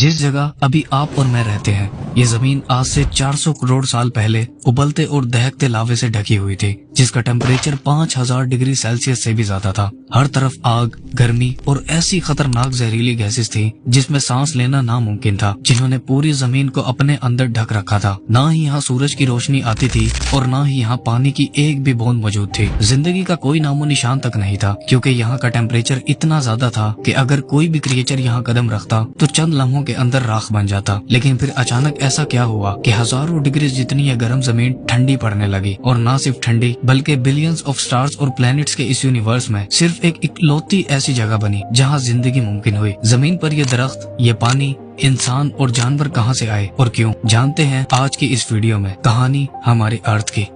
जिस जगह अभी आप और मैं रहते हैं, ये जमीन आज से 400 करोड़ साल पहले उबलते और दहकते लावे से ढकी हुई थी, जिसका टेम्परेचर 5000 डिग्री सेल्सियस से भी ज्यादा था। हर तरफ आग, गर्मी और ऐसी खतरनाक जहरीली गैसेस थी जिसमें सांस लेना नामुमकिन था, जिन्होंने पूरी जमीन को अपने अंदर ढक रखा था। ना ही यहाँ सूरज की रोशनी आती थी और ना ही यहाँ पानी की एक भी बूंद मौजूद थी। जिंदगी का कोई नामो निशान तक नहीं था, क्योंकि यहाँ का टेम्परेचर इतना ज्यादा था कि अगर कोई भी क्रिएचर यहाँ कदम रखता तो चंद लम्हों के अंदर राख बन जाता। लेकिन फिर अचानक ऐसा क्या हुआ कि हजारों डिग्री जितनी यह गर्म जमीन ठंडी पड़ने लगी, और ना सिर्फ ठंडी बल्कि बिलियंस ऑफ स्टार्स और प्लैनेट्स के इस यूनिवर्स में सिर्फ एक इकलौती ऐसी जगह बनी जहाँ जिंदगी मुमकिन हुई। जमीन पर ये दरख्त, ये पानी, इंसान और जानवर कहाँ से आए और क्यों, जानते हैं आज की इस वीडियो में। कहानी हमारे अर्थ की।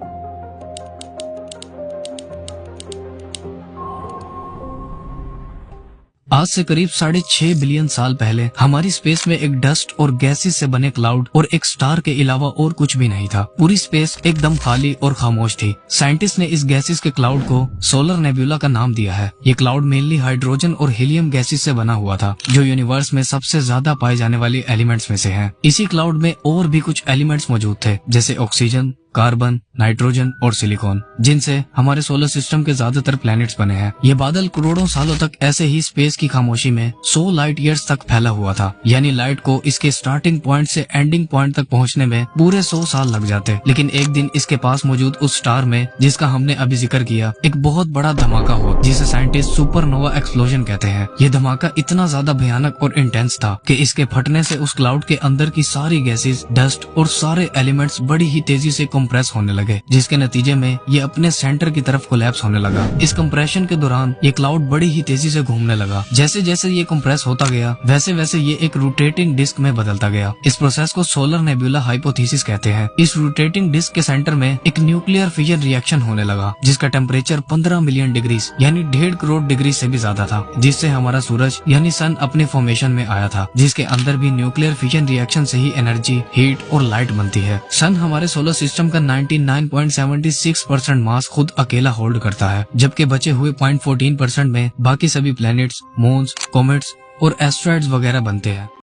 आज से करीब 6.5 बिलियन साल पहले हमारी स्पेस में एक डस्ट और गैसेस से बने क्लाउड और एक स्टार के अलावा और कुछ भी नहीं था। पूरी स्पेस एकदम खाली और खामोश थी। साइंटिस्ट ने इस गैसेस के क्लाउड को सोलर नेबुला का नाम दिया है। ये क्लाउड मेनली हाइड्रोजन और हीलियम गैसेस से बना हुआ था, जो यूनिवर्स में सबसे ज्यादा पाए जाने वाले एलिमेंट्स में से हैं। इसी क्लाउड में और भी कुछ एलिमेंट्स मौजूद थे, जैसे ऑक्सीजन, कार्बन, नाइट्रोजन और सिलिकॉन, जिनसे हमारे सोलर सिस्टम के ज्यादातर प्लैनेट्स बने हैं। ये बादल करोड़ों सालों तक ऐसे ही स्पेस की खामोशी में 100 लाइट ईयर्स तक फैला हुआ था। यानी लाइट को इसके स्टार्टिंग पॉइंट से एंडिंग पॉइंट तक पहुंचने में पूरे 100 साल लग जाते। लेकिन एक दिन इसके पास मौजूद उस स्टार में, जिसका हमने अभी जिक्र किया, एक बहुत बड़ा धमाका हुआ, जिसे साइंटिस्ट सुपरनोवा एक्सप्लोजन कहते हैं। ये धमाका इतना ज्यादा भयानक और इंटेंस था कि इसके फटने से उस क्लाउड के अंदर की सारी गैसेस, डस्ट और सारे एलिमेंट्स बड़ी ही तेजी से कंप्रेस होने लगे, जिसके नतीजे में ये अपने सेंटर की तरफ कोलैप्स होने लगा। इस कंप्रेशन के दौरान ये क्लाउड बड़ी ही तेजी से घूमने लगा। जैसे जैसे ये कंप्रेस होता गया, वैसे वैसे ये एक रोटेटिंग डिस्क में बदलता गया। इस प्रोसेस को सोलर नेबुला हाइपोथेसिस कहते हैं। इस रोटेटिंग डिस्क के सेंटर में एक न्यूक्लियर फिजन रिएक्शन होने लगा, जिसका टेम्परेचर 15 मिलियन डिग्री यानी 1.5 करोड़ डिग्री से भी ज्यादा था, जिससे हमारा सूरज यानी सन अपने फॉर्मेशन में आया था, जिसके अंदर भी न्यूक्लियर फिजन रिएक्शन से ही एनर्जी, हीट और लाइट बनती है। सन हमारे सोलर सिस्टम का 99.76% मास खुद अकेला होल्ड करता है, जबकि बचे हुए 0.14% में बाकी सभी प्लैनेट्स, मून्स, कॉमेट्स और एस्ट्रॉइड्स वगैरह बनते हैं।